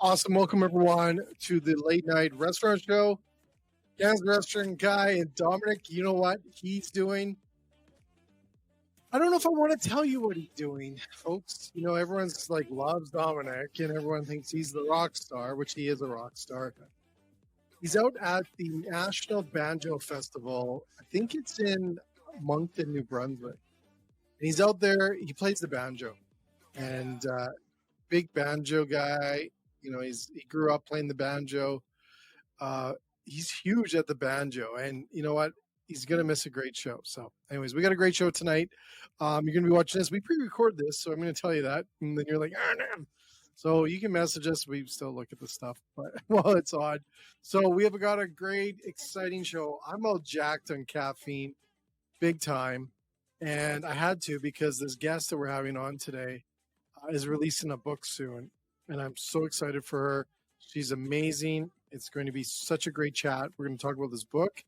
Awesome. Welcome, everyone, to the late night restaurant show. Dan's the restaurant guy, and Dominic, you know what he's doing? I don't know if I want to tell you what he's doing, folks. You know, everyone's like loves Dominic, and everyone thinks he's the rock star, which he is a rock star. He's out at the National Banjo Festival. I think it's in Moncton, New Brunswick. And he's out there. He plays the banjo, and big banjo guy. You know, he grew up playing the banjo. He's huge at the banjo, and you know what? He's gonna miss a great show. So, anyways, we got a great show tonight. You're gonna be watching this. We pre-record this, so I'm gonna tell you that, and then you're like, "Ah, no." So you can message us. We still look at the stuff, but well, it's odd. So we have got a great, exciting show. I'm all jacked on caffeine, big time, and I had to because this guest that we're having on today is releasing a book soon, and I'm so excited for her. She's amazing. It's going to be such a great chat. We're going to talk about this book.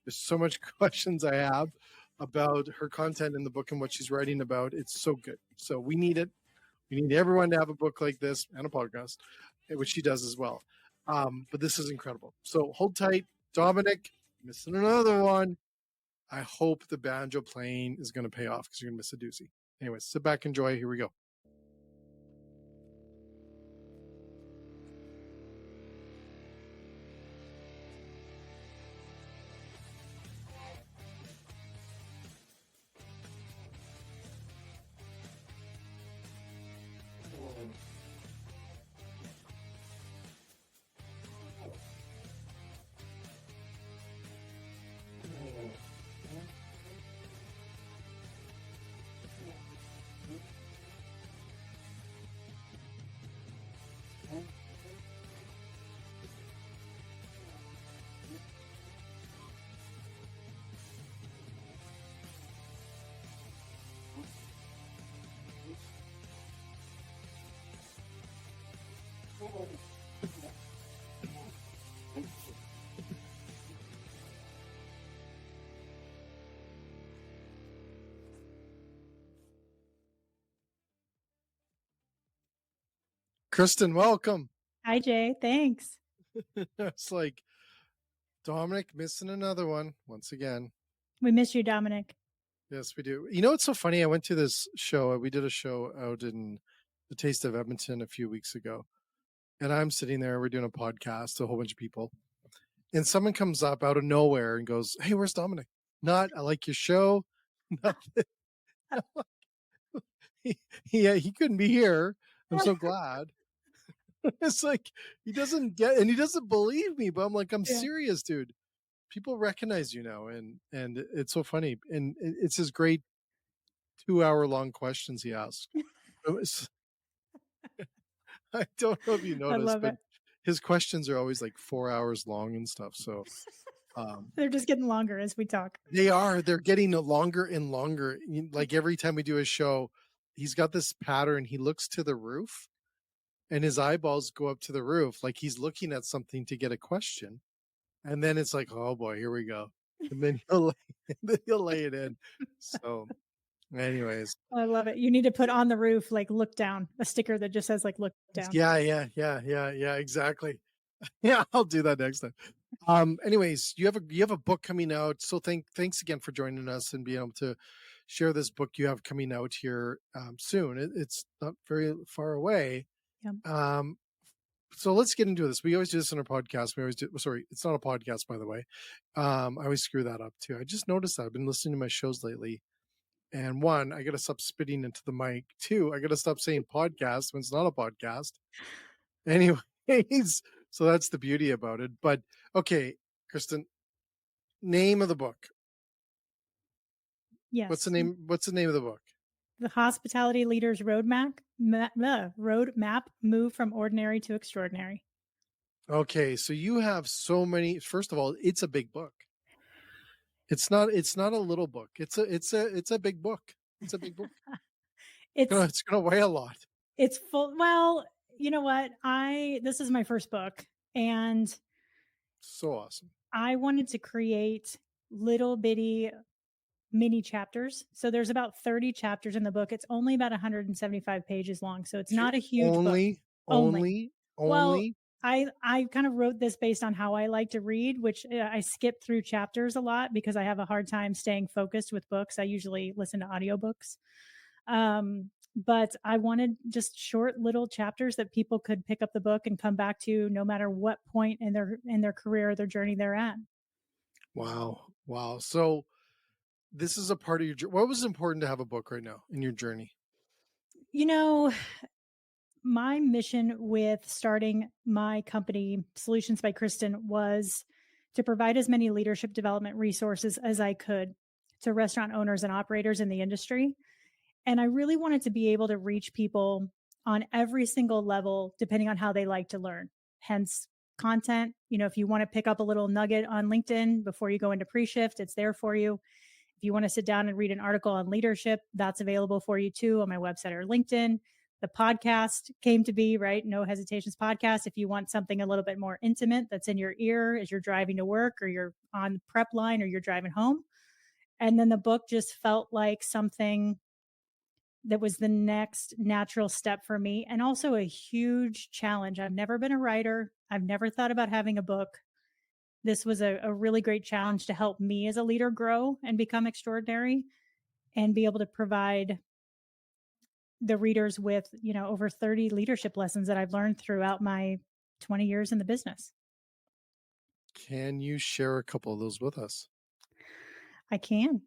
There's so much questions I have about her content in the book and what she's writing about. It's so good. So we need it. We need everyone to have a book like this and a podcast, which she does as well. But this is incredible. So hold tight. Dominic, missing another one. I hope the banjo playing is going to pay off because you're going to miss a doozy. Anyways, sit back, enjoy. Here we go. Christin, welcome. Hi, Jay. Thanks. It's like Dominic missing another one once again. We miss you, Dominic. Yes, we do. You know, it's so funny. I went to this show. We did a show out in the Taste of Edmonton a few weeks ago. And I'm sitting there. We're doing a podcast, a whole bunch of people. And someone comes up out of nowhere and goes, "Hey, where's Dominic?" Not, "I like your show." Nothing. he couldn't be here. I'm so glad. It's like he doesn't get, and he doesn't believe me. But I'm like, I'm serious, dude. People recognize you now, and it's so funny, and it's his great 2-hour-long questions he asks. I don't know if you noticed, but his questions are always like 4 hours long and stuff. So they're just getting longer as we talk. They're getting longer and longer. Like every time we do a show, he's got this pattern. He looks to the roof, and his eyeballs go up to the roof, like he's looking at something to get a question. And then it's like, oh boy, here we go. And then he'll lay it in. So anyways. I love it. You need to put on the roof, like look down, a sticker that just says like look down. Yeah, exactly. Yeah, I'll do that next time. Anyways, you have a book coming out. So thanks again for joining us and being able to share this book you have coming out here soon. It's not very far away. Yeah. So let's get into this. We always do this on our podcast. Sorry, it's not a podcast, by the way. I always screw that up too. I just noticed that I've been listening to my shows lately. And one, I got to stop spitting into the mic. Two, I got to stop saying podcast when it's not a podcast. Anyways, so that's the beauty about it. But okay, Christin, name of the book. Yes. What's the name of the book? The Hospitality Leader's Roadmap, Move from Ordinary to Extraordinary. Okay, so you have so many. First of all, it's a big book. It's not a little book. It's a big book. It's a big book. It's gonna weigh a lot. It's full. Well, you know what? This is my first book, and so awesome. I wanted to create little bitty mini chapters. So there's about 30 chapters in the book. It's only about 175 pages long. So it's not a huge book. Only Well, only? I kind of wrote this based on how I like to read, which I skip through chapters a lot because I have a hard time staying focused with books. I usually listen to audiobooks. But I wanted just short little chapters that people could pick up the book and come back to no matter what point in their career or their journey they're at. Wow. Wow. So this is a part of your what was important to have a book right now in your journey? You know, my mission with starting my company, Solutions by Kristen, was to provide as many leadership development resources as I could to restaurant owners and operators in the industry. And I really wanted to be able to reach people on every single level, depending on how they like to learn. Hence, content. You know, if you want to pick up a little nugget on LinkedIn before you go into pre shift, it's there for you. If you want to sit down and read an article on leadership, that's available for you too on my website or LinkedIn. The podcast came to be, right? No Hesitations podcast. If you want something a little bit more intimate that's in your ear as you're driving to work or you're on the prep line or you're driving home. And then the book just felt like something that was the next natural step for me and also a huge challenge. I've never been a writer. I've never thought about having a book. This was a really great challenge to help me as a leader grow and become extraordinary and be able to provide the readers with, over 30 leadership lessons that I've learned throughout my 20 years in the business. Can you share a couple of those with us? I can.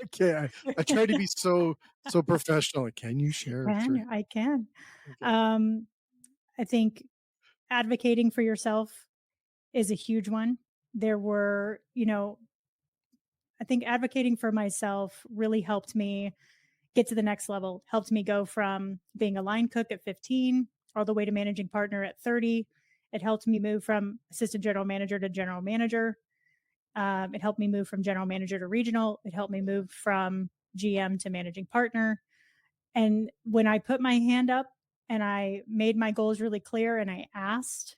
Okay. I try to be so professional. Can you share three? I can. Okay. Um, I think advocating for yourself is a huge one. There were, I think advocating for myself really helped me get to the next level, helped me go from being a line cook at 15 all the way to managing partner at 30. It helped me move from assistant general manager to general manager. It helped me move from general manager to regional. It helped me move from GM to managing partner. And when I put my hand up and I made my goals really clear and I asked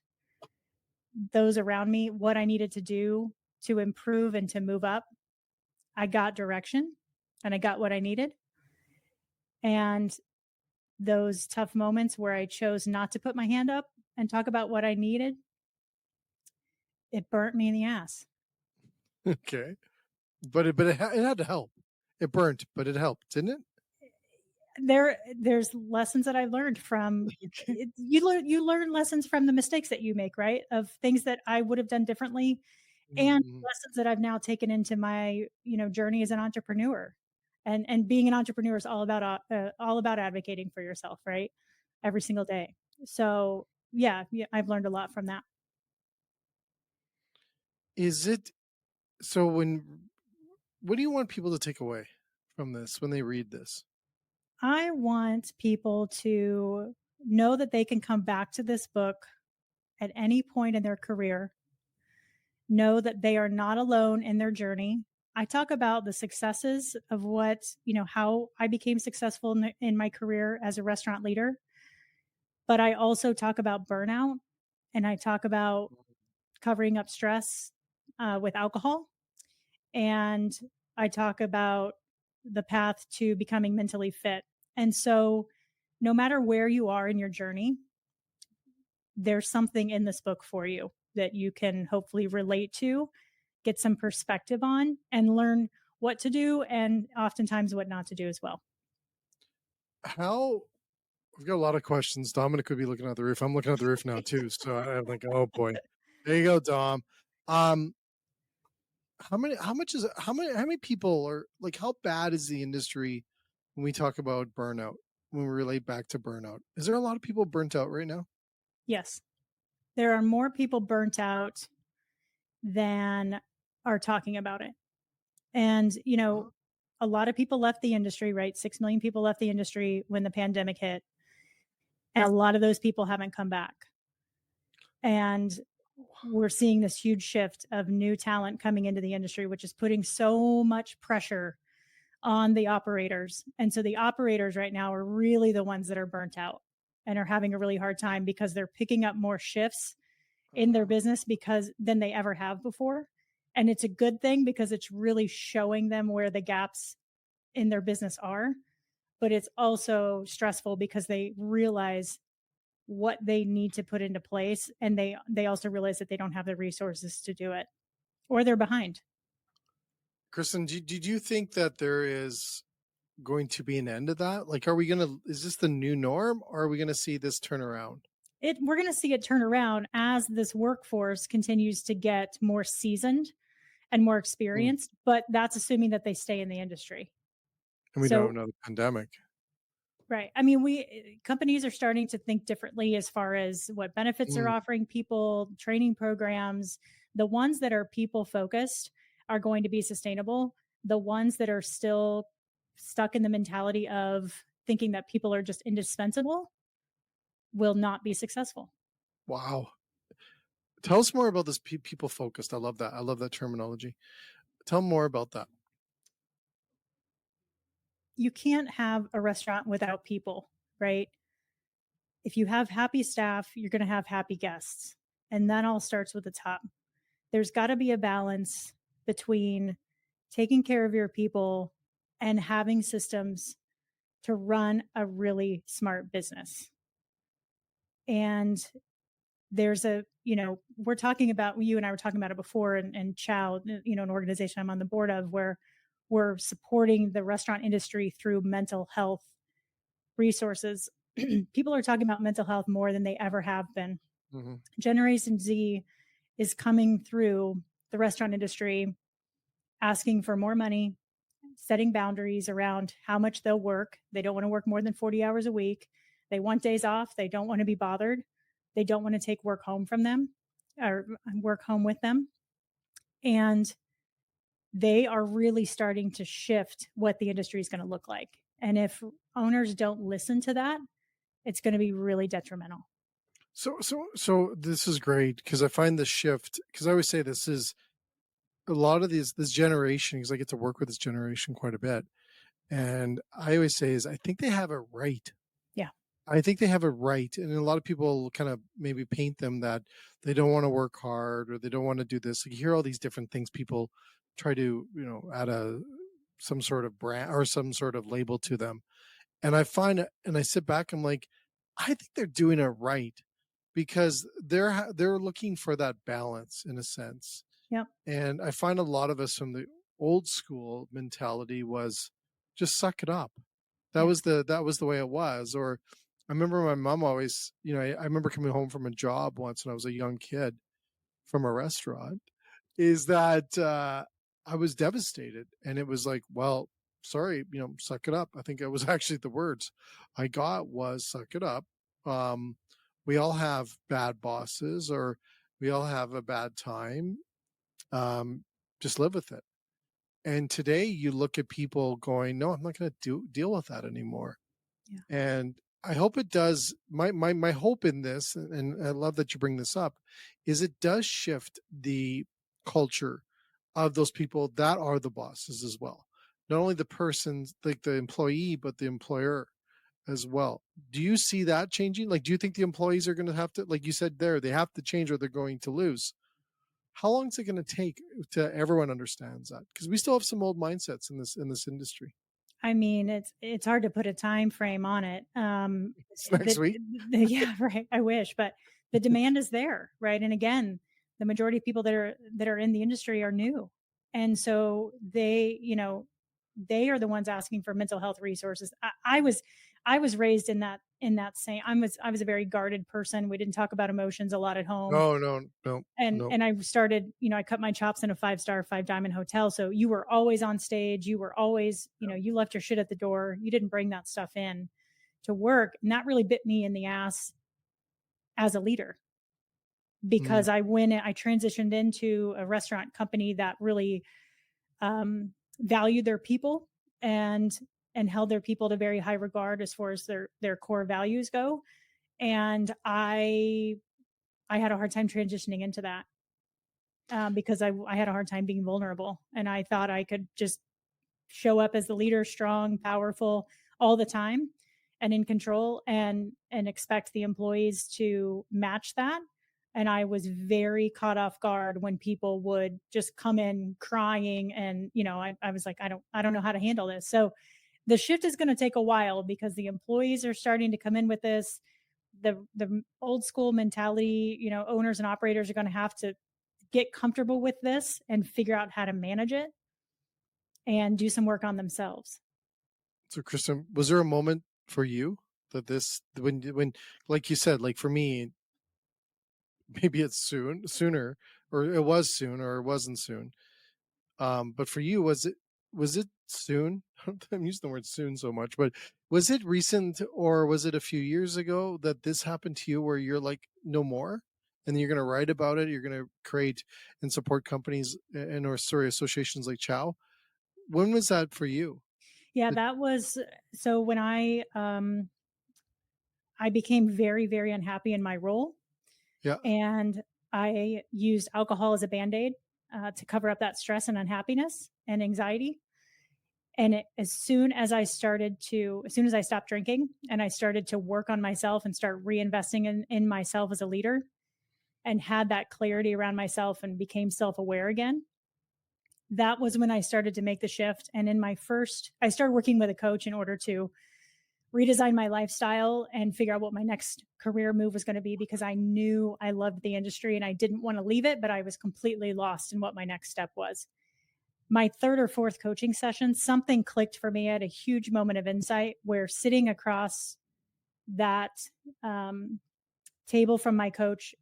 those around me what I needed to do to improve and to move up, I got direction and I got what I needed. And those tough moments where I chose not to put my hand up and talk about what I needed, it burnt me in the ass. Okay. But it had to help. It burnt, but it helped, didn't it? There's lessons that I learned from Okay. you learn lessons from the mistakes that you make, right? Of things that I would have done differently and Mhm. lessons that I've now taken into my, journey as an entrepreneur. And being an entrepreneur is all about advocating for yourself, right? Every single day. So, yeah, I've learned a lot from that. Is it so what do you want people to take away from this when they read this? I want people to know that they can come back to this book at any point in their career, know that they are not alone in their journey. I talk about the successes of how I became successful in my career as a restaurant leader, but I also talk about burnout and I talk about covering up stress with alcohol. And I talk about the path to becoming mentally fit. And so, no matter where you are in your journey, there's something in this book for you that you can hopefully relate to, get some perspective on, and learn what to do and oftentimes what not to do as well. How We've got a lot of questions. Dominic could be looking at the roof. I'm looking at the roof now too. So I'm like, oh boy. There you go, Dom. Um, how many people are like, how bad is the industry when we talk about burnout, when we relate back to burnout? Is there a lot of people burnt out right now? Yes, there are more people burnt out than are talking about it. And, a lot of people left the industry, right? 6 million people left the industry when the pandemic hit. And a lot of those people haven't come back. And we're seeing this huge shift of new talent coming into the industry, which is putting so much pressure on the operators. And so the operators right now are really the ones that are burnt out and are having a really hard time because they're picking up more shifts in their business because than they ever have before. And it's a good thing because it's really showing them where the gaps in their business are, but it's also stressful because they realize what they need to put into place, and they also realize that they don't have the resources to do it, or they're behind. Kristen, did you think that there is going to be an end to that? Like, is this the new norm, or are we going to see this turn around? We're going to see it turn around as this workforce continues to get more seasoned and more Mm. experienced, but that's assuming that they stay in the industry. And we don't have So, another pandemic. right. I mean, companies are starting to think differently as far as what benefits they're Mm. offering people, training programs. The ones that are people focused are going to be sustainable. The ones that are still stuck in the mentality of thinking that people are just indispensable will not be successful. Wow. Tell us more about this people focused. I love that. I love that terminology. Tell more about that. You can't have a restaurant without people, right? If you have happy staff, you're going to have happy guests. And that all starts with the top. There's got to be a balance between taking care of your people and having systems to run a really smart business. And there's we're talking about, you and I were talking about it before, and Chow, an organization I'm on the board of, where we're supporting the restaurant industry through mental health resources. People are talking about mental health more than they ever have been. Hmm. Generation Z is coming through the restaurant industry asking for more money, setting boundaries around how much they'll work. They don't want to work more than 40 hours a week. They want days off. They don't want to be bothered. They don't want to take work home from them or work home with them. And they are really starting to shift what the industry is going to look like. And if owners don't listen to that, it's going to be really detrimental. So this is great because I find the shift, because I always say this is a lot of this generation, because I get to work with this generation quite a bit. And I always say is I think they have it right. Yeah. I think they have it right. And a lot of people kind of maybe paint them that they don't want to work hard or they don't want to do this. Like you hear all these different things people try to, add some sort of brand or some sort of label to them. And I find it, and I sit back, I'm like, I think they're doing it right because they're looking for that balance in a sense. Yep. And I find a lot of us from the old school mentality was just suck it up. Yeah. That was the way it was. Or I remember my mom always, I remember coming home from a job once when I was a young kid from a restaurant, is that I was devastated. And it was like, well, sorry, suck it up. I think it was actually the words I got was suck it up. Um, we all have bad bosses or we all have a bad time. Just live with it. And today you look at people going, no, I'm not going to deal with that anymore. Yeah. And I hope it does. My hope in this, and I love that you bring this up, is it does shift the culture of those people that are the bosses as well. Not only the person, like the employee, but the employer as well. Do you see that changing? Like, do you think the employees are going to have to, like you said there, they have to change or they're going to lose? How long is it going to take to everyone understands that? Because we still have some old mindsets in this industry. I mean, it's hard to put a time frame on it. It's next week. Yeah, right. I wish, but the demand is there, right? And again, the majority of people that are in the industry are new, and so they are the ones asking for mental health resources. I was raised in that same. I was a very guarded person. We didn't talk about emotions a lot at home. No, no, no, and no. and I started, I cut my chops in a 5-star, 5-diamond hotel. So you were always on stage. You were always, you left your shit at the door. You didn't bring that stuff in to work. And that really bit me in the ass as a leader Mm, because I transitioned into a restaurant company that really valued their people and held their people to very high regard as far as their core values go. And I had a hard time transitioning into that because I had a hard time being vulnerable. And I thought I could just show up as the leader, strong, powerful all the time and in control and expect the employees to match that. And I was very caught off guard when people would just come in crying and, I was like, I don't know how to handle this. So the shift is going to take a while because the employees are starting to come in with this. the old school mentality, owners and operators are going to have to get comfortable with this and figure out how to manage it and do some work on themselves. So, Kristen, was there a moment for you that when, like you said, like for me, maybe it's sooner, or it was soon, or it wasn't soon. But for you, was it soon? I'm using the word soon so much, but was it recent, or was it a few years ago that this happened to you where you're like, no more? And you're going to write about it. You're going to create and support companies associations like Chow. When was that for you? Yeah, that was so when I became very, very unhappy in my role, Yeah. and I used alcohol as a band-aid to cover up that stress and unhappiness and anxiety. And as soon as I stopped drinking and I started to work on myself and start reinvesting in myself as a leader and had that clarity around myself and became self-aware again, that was when I started to make the shift. And I started working with a coach in order to redesign my lifestyle and figure out what my next career move was going to be, because I knew I loved the industry and I didn't want to leave it, but I was completely lost in what my next step was. My third or fourth coaching session, something clicked for me. I had a huge moment of insight where, sitting across that table from my coach,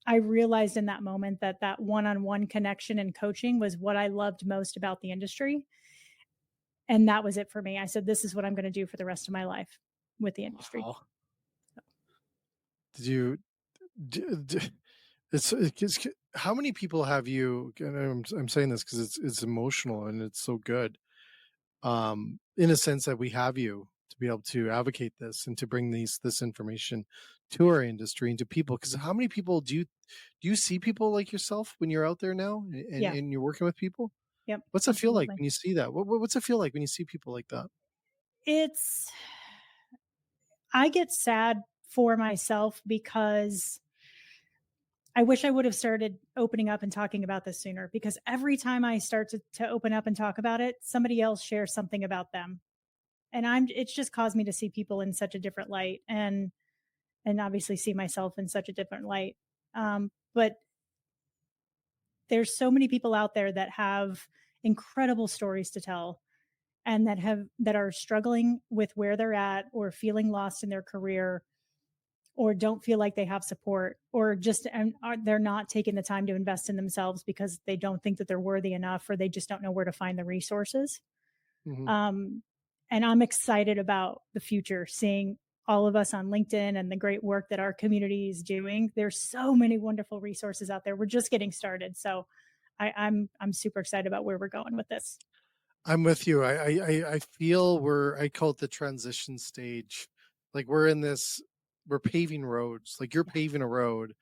I realized in that moment that one-on-one connection and coaching was what I loved most about the industry. And that was it for me. I said, this is what I'm going to do for the rest of my life with the industry. Wow. Did you? It's how many people have you? And I'm saying this because it's emotional and it's so good. In a sense that we have you to be able to advocate this and to bring this information to our industry and to people. Because how many people do you see people like yourself when you're out there now Yeah. and you're working with people? Yep. What's it feel like Absolutely. when you see that? What's it feel like when you see people like that? It's I get sad for myself because I wish I would have started opening up and talking about this sooner, because every time I start to open up and talk about it, somebody else shares something about them. And it's just caused me to see people in such a different light, and obviously see myself in such a different light. But there's so many people out there that have incredible stories to tell, and that are struggling with where they're at, or feeling lost in their career, or don't feel like they have support, or just they're not taking the time to invest in themselves because they don't think that they're worthy enough, or they just don't know where to find the resources. Mm-hmm. Um, and I'm excited about the future, seeing all of us on LinkedIn and the great work that our community is doing. There's so many wonderful resources out there. We're just getting started. So I'm super excited about where we're going with this. I'm with you. I feel I call it the transition stage. Like we're paving roads. Like you're Yeah. paving a road.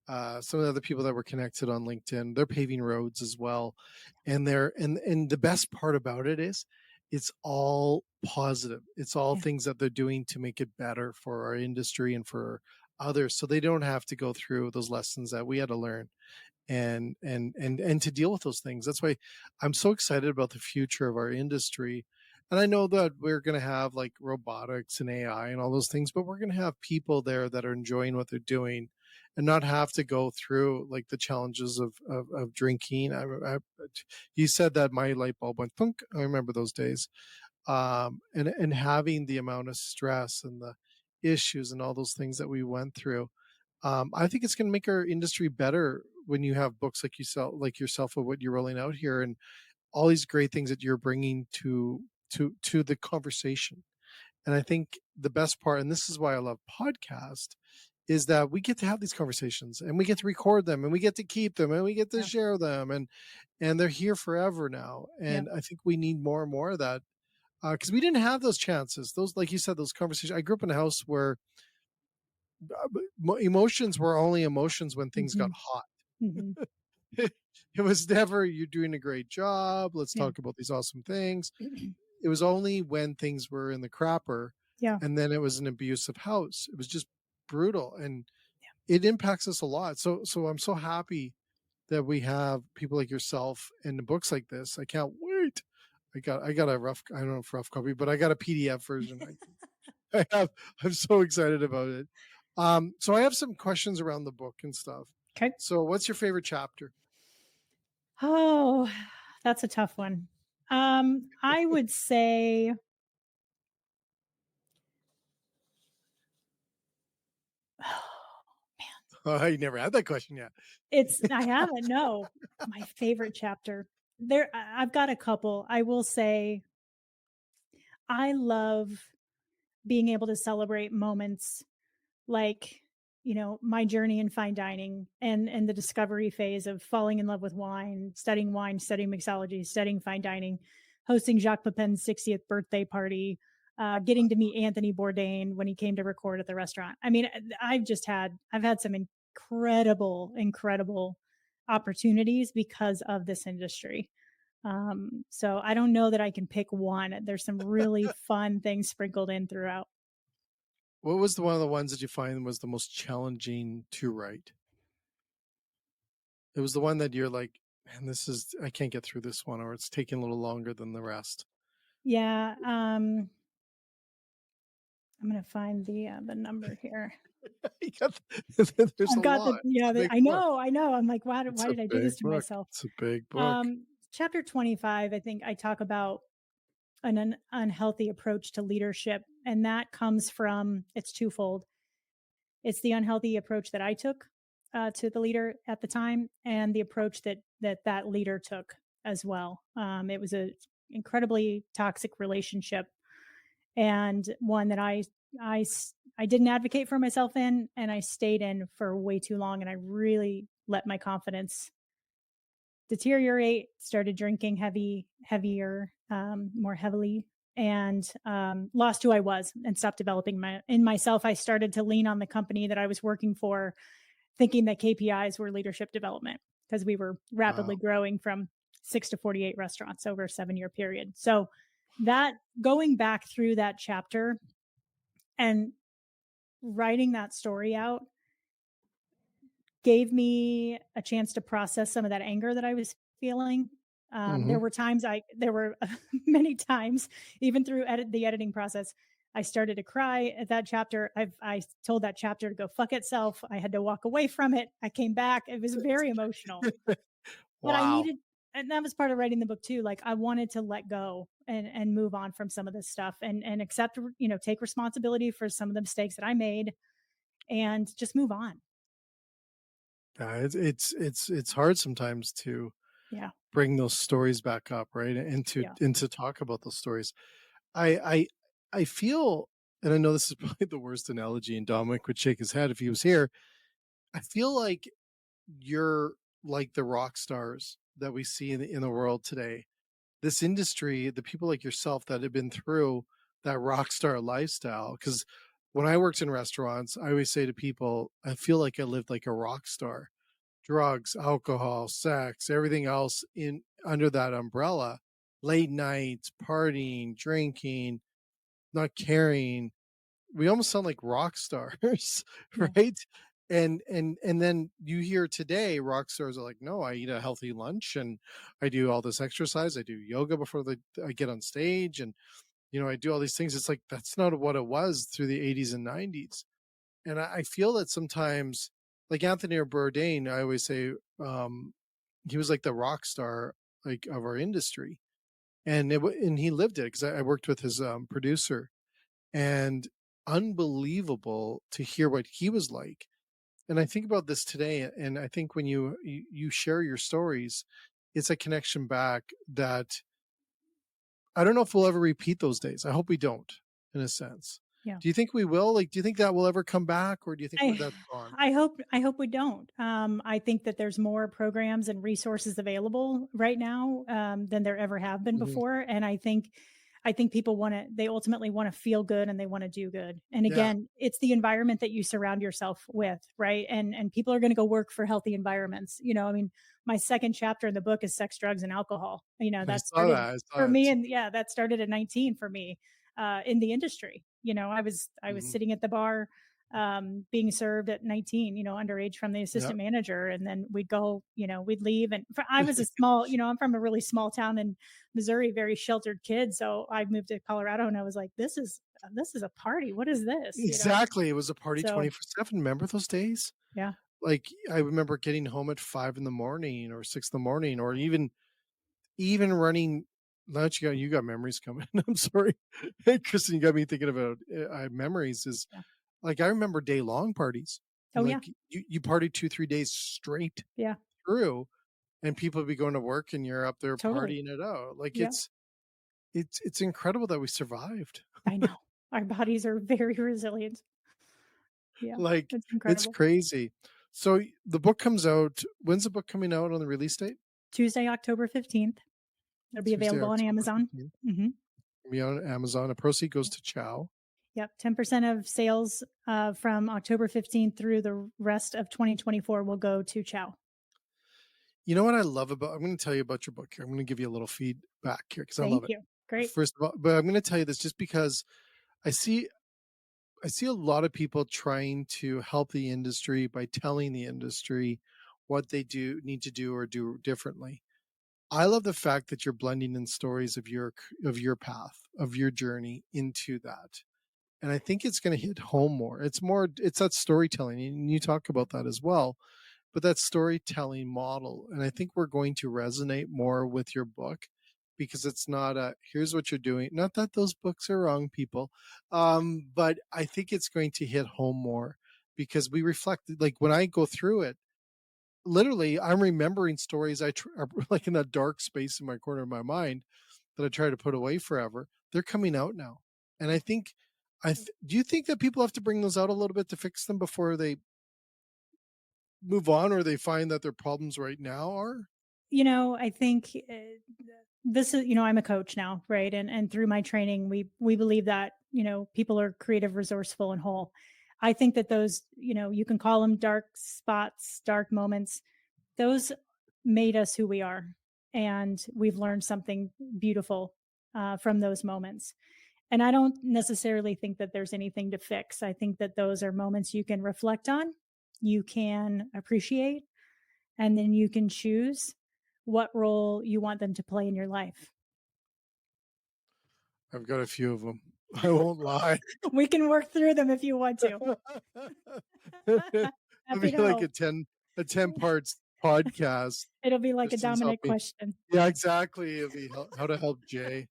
Some of the other people that were connected on LinkedIn, they're paving roads as well. And the best part about it is it's all positive. It's all Yeah. things that they're doing to make it better for our industry and for others. So they don't have to go through those lessons that we had to learn and to deal with those things. That's why I'm so excited about the future of our industry. And I know that we're going to have like robotics and AI and all those things, but we're going to have people there that are enjoying what they're doing and not have to go through like the challenges of drinking. You said that my light bulb went thunk. I remember those days. And having the amount of stress and the issues and all those things that we went through. I think it's going to make our industry better when you have books like yourself, of what you're rolling out here, and all these great things that you're bringing to the conversation. And I think the best part, and this is why I love podcast, is that we get to have these conversations and we get to record them and we get to keep them and we get to Yeah. share them, and they're here forever now. Yeah. And I think we need more and more of that, because we didn't have those chances. Those, like you said, those conversations. I grew up in a house where emotions were only emotions when things got Hmm. hot. Hmm. It was never, you're doing a great job, let's Yeah. talk about these awesome things. It was only when things were in the crapper, Yeah. and then it was an abusive house. It was just brutal, and it impacts us a lot. So I'm so happy that we have people like yourself and the books like this. I can't wait. I got a rough, I don't know if rough copy, but I got a PDF version. I have, I'm so excited about it. So I have some questions around the book and stuff. Okay. So what's your favorite chapter? Oh, that's a tough one. I would say Oh, I never had that question yet. I haven't, no. My favorite chapter. I've got a couple. I will say I love being able to celebrate moments like, my journey in fine dining and the discovery phase of falling in love with wine, studying mixology, studying fine dining, hosting Jacques Pepin's 60th birthday party, getting to meet Anthony Bourdain when he came to record at the restaurant. I mean, I've had some incredible opportunities because of this industry. So I don't know that I can pick one. There's some really fun things sprinkled in throughout. What was one of the ones that you find was the most challenging to write? It was the one that you're like, man, I can't get through this one, or it's taking a little longer than the rest. Yeah, I'm gonna find the number here. There's a I've got lot. It's a big book. I know. I'm like, It's why a did I do big this to book. myself? It's a big book. Chapter 25, I think I talk about an unhealthy approach to leadership, and that comes from it's twofold. It's the unhealthy approach that I took to the leader at the time, and the approach that leader took as well. It was a incredibly toxic relationship, and one that I didn't advocate for myself in, and I stayed in for way too long, and I really let my confidence deteriorate. Started drinking heavier, more heavily, and lost who I was and stopped developing myself. I started to lean on the company that I was working for, thinking that KPIs were leadership development because we were rapidly Wow. growing from 6 to 48 restaurants over a 7-year period. So that going back through that chapter and writing that story out gave me a chance to process some of that anger that I was feeling. Mm-hmm. There were many times, even through the editing process, I started to cry at that chapter. I told that chapter to go fuck itself. I had to walk away from it. I came back. It was very emotional, but Wow. and that was part of writing the book too. Like I wanted to let go and move on from some of this stuff and accept, take responsibility for some of the mistakes that I made and just move on. It's hard sometimes to Yeah. bring those stories back up, right? Yeah. And to talk about those stories. I I I feel, and I know this is probably the worst analogy, and Dominic would shake his head if he was here. I feel like you're like the rock stars that we see in the world today. This industry, the people like yourself that have been through that rock star lifestyle. Because when I worked in restaurants, I always say to people, I feel like I lived like a rock star. Drugs, alcohol, sex, everything else in under that umbrella. Late nights, partying, drinking, not caring. We almost sound like rock stars, Yeah. right? And then you hear today rock stars are like, no, I eat a healthy lunch and I do all this exercise. I do yoga before I get on stage, and I do all these things. It's like that's not what it was through the 80s and 90s. And I feel that sometimes, like Anthony Bourdain, I always say, he was like the rock star like of our industry, and he lived it because I worked with his producer, and unbelievable to hear what he was like. And I think about this today, and I think when you share your stories, it's a connection back that I don't know if we'll ever repeat those days. I hope we don't, in a sense. Yeah. Do you think we will? Like, do you think that will ever come back, or do you think I that's gone? I hope we don't. I think that there's more programs and resources available right now than there ever have been Mhm. before, and I think people they ultimately want to feel good and they want to do good. And Yeah, again, it's the environment that you surround yourself with, right? And people are going to go work for healthy environments. I mean, my second chapter in the book is sex, drugs, and alcohol. I That saw started that. I for saw me, it. and yeah, that started at 19 for me in the industry. I was Mhm. sitting at the bar being served at 19, underage from the Yeah. assistant manager. And then we'd go, we'd leave. And I was a small, I'm from a really small town in Missouri, very sheltered kid. So I moved to Colorado and I was like, this is a party. What is this? Exactly. It was a party So 24/7. Remember those days? yeah. Like, I remember getting home at 5 in the morning or 6 in the morning, or even running lunch. You got memories coming. I'm sorry. Hey, Kristen, you got me thinking about memories. Is Yeah. like, I remember day long parties. Oh Like, yeah. you partied 2-3 days straight Yeah. through, and people would be going to work and you're up there Totally. partying it out. Like, Yeah. it's incredible that we survived. I know. Our bodies are very resilient. Yeah. Like, It's it's incredible. crazy. So the book comes out. When's the book coming out on the release date? Tuesday, October 15th. It'll be Tuesday, available on October Amazon. 15th. Hmm. Be on Amazon. A proceed goes to Chow. Yep. 10% of sales from October 15th through the rest of 2024 will go to Chow. You know what I love about, I'm going to tell you about your book here. I'm going to give you a little feedback here because I love Thank it. you. Great. First of all, but I'm going to tell you this just because I see a lot of people trying to help the industry by telling the industry what they need to do or do differently. I love the fact that you're blending in stories of your path, of your journey into that. And I think it's going to hit home more. It's that storytelling, and you talk about that as well, but that storytelling model. And I think we're going to resonate more with your book because it's not a here's what you're doing. Not that those books are wrong, people, but I think it's going to hit home more because we reflect. Like when I go through it, literally, I'm remembering stories are like in that dark space in my corner of my mind that I try to put away forever. They're coming out now, and I think do you think that people have to bring those out a little bit to fix them before they move on, or they find that their problems right now are? I think this is, I'm a coach now, right? And through my training, we believe that, people are creative, resourceful, and whole. I think that those, you can call them dark spots, dark moments. Those made us who we are. And we've learned something beautiful from those moments. And I don't necessarily think that there's anything to fix. I think that those are moments you can reflect on, you can appreciate, and then you can choose what role you want them to play in your life. I've got a few of them. I won't lie. We can work through them if you want to. It'll Happy be to like help. a 10 parts podcast. It'll be like a Kristen's Dominic helping. question. Yeah, exactly. It'll be how to help Jay.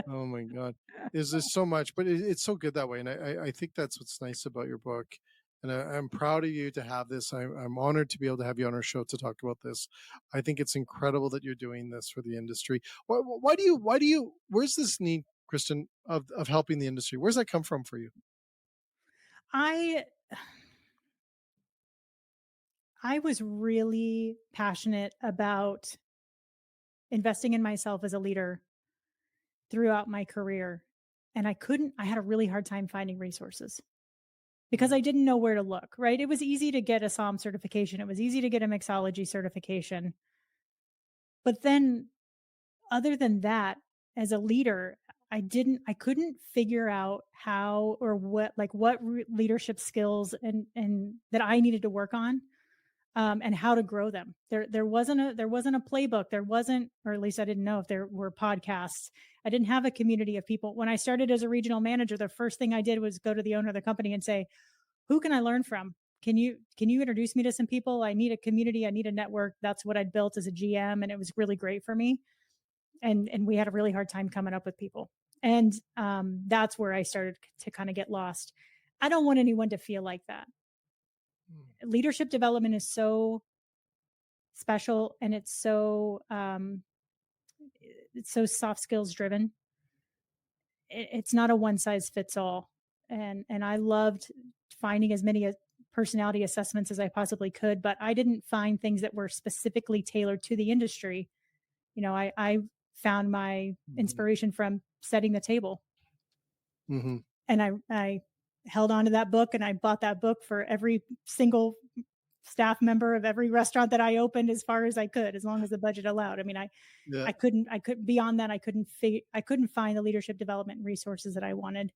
Oh my God. There's so much, but it's so good that way. And I think that's what's nice about your book. And I'm proud of you to have this. I'm honored to be able to have you on our show to talk about this. I think it's incredible that you're doing this for the industry. Where's this need, Kristen, of helping the industry? Where's that come from for you? I was really passionate about investing in myself as a leader throughout my career. And I had a really hard time finding resources because I didn't know where to look, right? It was easy to get a Psalm certification. It was easy to get a mixology certification. But then other than that, as a leader, I couldn't figure out how or what leadership skills and that I needed to work on, and how to grow them. There wasn't a playbook. There wasn't, or at least I didn't know if there were podcasts. I didn't have a community of people. When I started as a regional manager, the first thing I did was go to the owner of the company and say, "Who can I learn from? Can you introduce me to some people? I need a community. I need a network." That's what I'd built as a GM, and it was really great for me. And we had a really hard time coming up with people. And that's where I started to kind of get lost. I don't want anyone to feel like that. Leadership development is so special, and it's so soft skills driven. It's not a one size fits all. And I loved finding as many personality assessments as I possibly could, but I didn't find things that were specifically tailored to the industry. I found my inspiration from setting the table. Mm-hmm. And I held on to that book, and I bought that book for every single staff member of every restaurant that I opened as far as I could, as long as the budget allowed. I mean, Yeah. I couldn't beyond that. I couldn't find the leadership development resources that I wanted.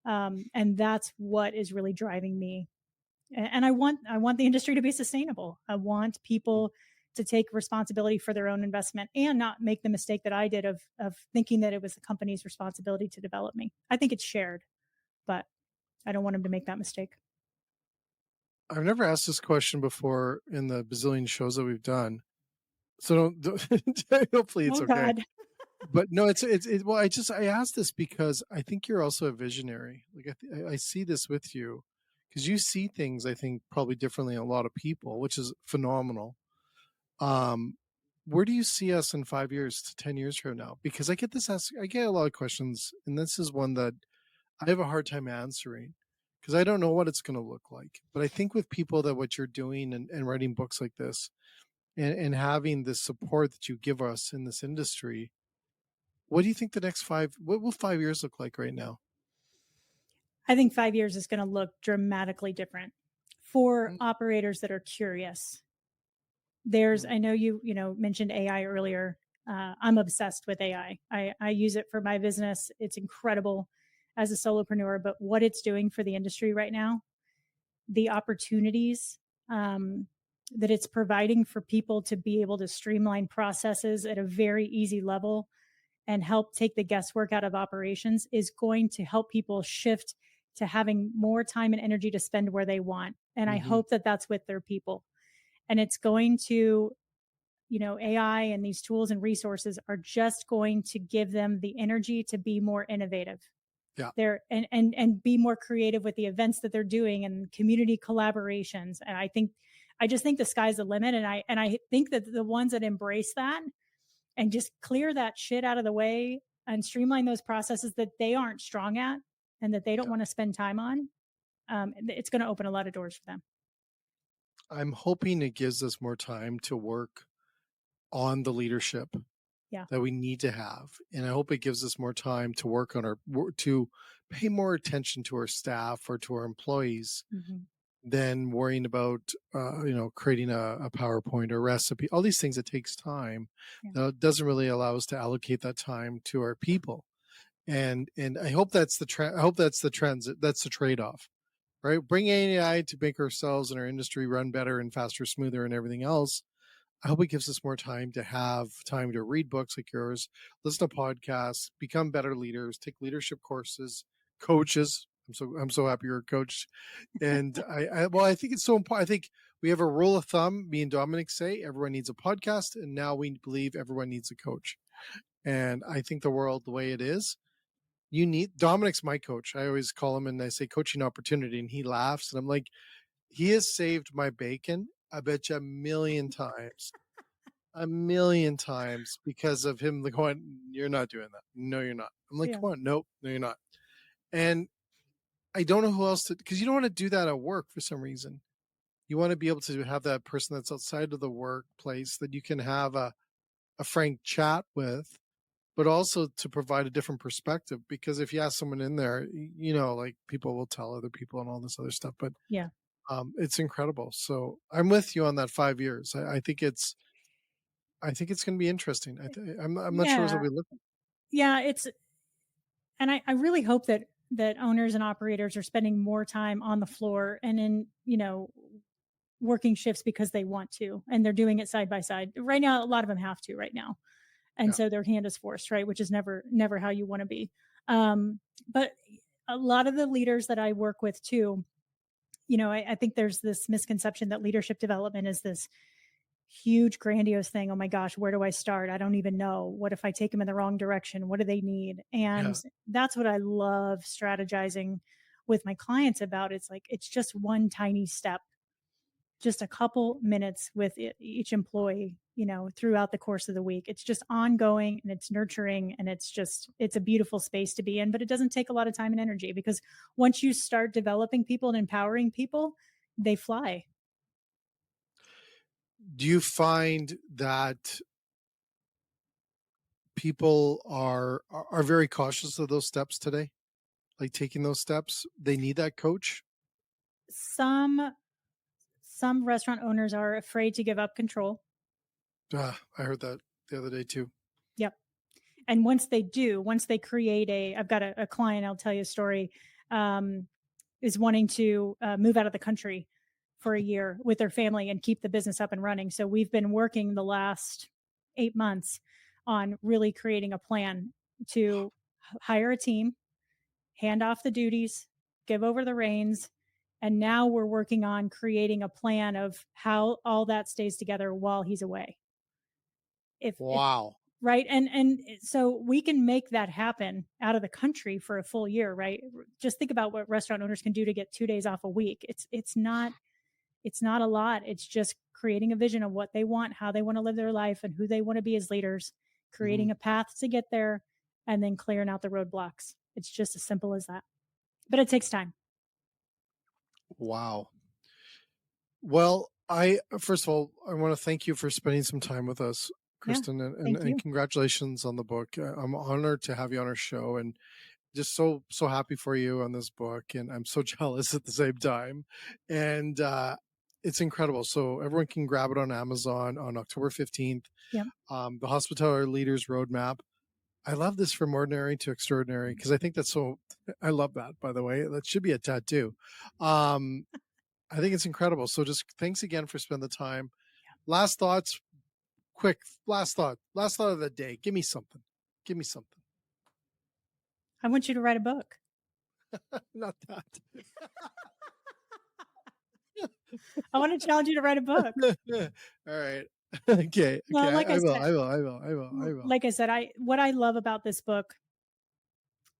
And that's what is really driving me. And I want the industry to be sustainable. I want people to take responsibility for their own investment and not make the mistake that I did of thinking that it was the company's responsibility to develop me. I think it's shared, but I don't want them to make that mistake. I've never asked this question before in the bazillion shows that we've done, so hopefully it's Oh okay. God. But no, well, I asked this because I think you're also a visionary. Like I see this with you because you see things, I think, probably differently than a lot of people, which is phenomenal. Where do you see us in 5 years to 10 years from now? Because I get a lot of questions, and this is one that I have a hard time answering because I don't know what it's going to look like. But I think with people that what you're doing and writing books like this and having the support that you give us in this industry, what do you think what will 5 years look like right now? I think 5 years is going to look dramatically different for Mm, operators that are curious. mm, I know you mentioned AI earlier. I'm obsessed with AI. I use it for my business. It's incredible as a solopreneur, but what it's doing for the industry right now, the opportunities that it's providing for people to be able to streamline processes at a very easy level and help take the guesswork out of operations is going to help people shift to having more time and energy to spend where they want. And I mhm. hope that that's with their people. And it's going to, AI and these tools and resources are just going to give them the energy to be more innovative. Yeah, And be more creative with the events that they're doing and community collaborations. And I just think the sky's the limit. And I think that the ones that embrace that and just clear that shit out of the way and streamline those processes that they aren't strong at and that they don't yeah. want to spend time on, it's going to open a lot of doors for them. I'm hoping it gives us more time to work on the leadership Yeah. that we need to have, and I hope it gives us more time to work on to pay more attention to our staff or to our employees Mm-hmm. than worrying about creating a PowerPoint or recipe. All these things, it takes time. Yeah. That doesn't really allow us to allocate that time to our people, and I hope that's I hope that's the transit. That's the trade off, right? Bring AI to make ourselves and our industry run better and faster, smoother, and everything else. I hope it gives us more time to have time to read books like yours, listen to podcasts, become better leaders, take leadership courses, coaches. I'm so happy you're a coach. And I think it's so important. I think we have a rule of thumb. Me and Dominic say everyone needs a podcast, and now we believe everyone needs a coach. And I think the world the way it is, you need Dominic's my coach. I always call him and I say coaching opportunity, and he laughs, and I'm like, he has saved my bacon. I bet you a million times because of him going, you're not doing that. No, you're not. I'm like, Yeah. come on, nope, no, you're not. And I don't know who else to, because you don't want to do that at work for some reason. You want to be able to have that person that's outside of the workplace that you can have a frank chat with, but also to provide a different perspective. Because if you ask someone in there, like people will tell other people and all this other stuff, but Yeah. it's incredible. So I'm with you on that 5 years. I think it's going to be interesting. I'm not sure what Yeah. we look. Yeah. And I really hope that owners and operators are spending more time on the floor and in, working shifts because they want to, and they're doing it side by side. Right now, a lot of them have to right now. And Yeah, so their hand is forced, right? Which is never how you want to be. But a lot of the leaders that I work with too, I think there's this misconception that leadership development is this huge, grandiose thing. Oh my gosh, where do I start? I don't even know. What if I take them in the wrong direction? What do they need? And yeah. that's what I love strategizing with my clients about. It's like, it's just one tiny step, just a couple minutes with each employee, throughout the course of the week. It's just ongoing and it's nurturing and it's a beautiful space to be in, but it doesn't take a lot of time and energy because once you start developing people and empowering people, they fly. Do you find that people are very cautious of those steps today? Like taking those steps, they need that coach. Some some restaurant owners are afraid to give up control. I heard that the other day too. Yep. And once they create I've got a client, I'll tell you a story. is wanting to move out of the country for a year with their family and keep the business up and running. So we've been working the last 8 months on really creating a plan to hire a team, hand off the duties, give over the reins. And now we're working on creating a plan of how all that stays together while he's away. If Wow. right. And so we can make that happen out of the country for a full year, right? Just think about what restaurant owners can do to get 2 days off a week. It's not a lot. It's just creating a vision of what they want, how they want to live their life, and who they want to be as leaders, creating a path to get there, and then clearing out the roadblocks. It's just as simple as that. But it takes time. Wow. Well, first of all, I want to thank you for spending some time with us, Christin, and congratulations on the book. I'm honored to have you on our show, and just so happy for you on this book, and I'm so jealous at the same time. And it's incredible. So everyone can grab it on Amazon on October 15th. Yep. The Hospitality Leaders Roadmap. I love this, from ordinary to extraordinary, because I think that's so. I love that, by the way. That should be a tattoo. I think it's incredible. So just thanks again for spending the time. Last thoughts, quick. Last thought of the day. Give me something. I want you to write a book. Not that. I want to challenge you to write a book. All right. Okay. Well, like I will. said, I will. Like I said, what I love about this book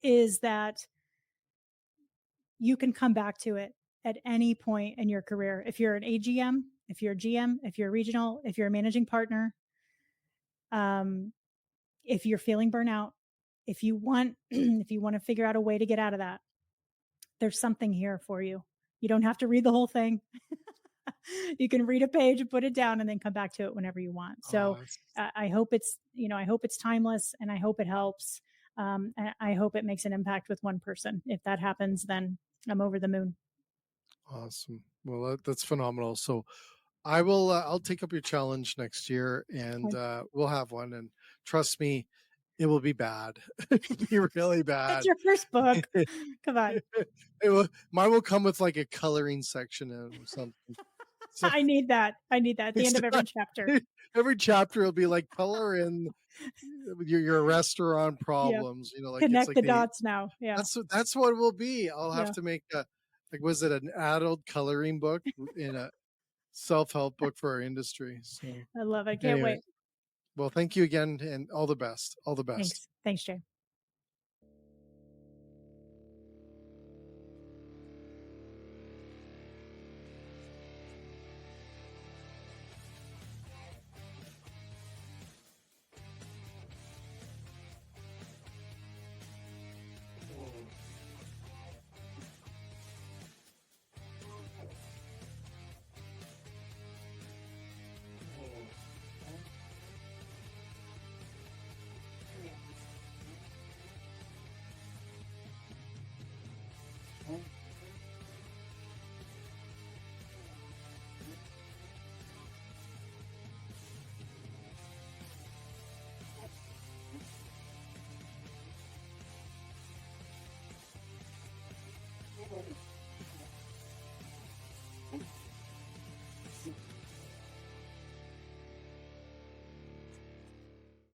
is that you can come back to it at any point in your career. If you're an AGM, if you're a GM, if you're a regional, if you're a managing partner, if you're feeling burnout, if you want to figure out a way to get out of that, there's something here for you. You don't have to read the whole thing. You can read a page and put it down and then come back to it whenever you want. So I hope it's timeless, and I hope it helps. And I hope it makes an impact with one person. If that happens, then I'm over the moon. Awesome. Well, that's phenomenal. So I will, I'll take up your challenge next year, and we'll have one, and trust me, it will be bad. It'll be really bad. It's your first book. Come on. Mine will come with like a coloring section or something. So, I need that at the end of every chapter. Every chapter will be like, color in your restaurant problems. Like connect the dots now. Yeah, that's what it will be. I'll have to make was it an adult coloring book in a self-help book for our industry? So I love it. Can't wait. Well, thank you again, and all the best. All the best. Thanks, Jay. Thank you.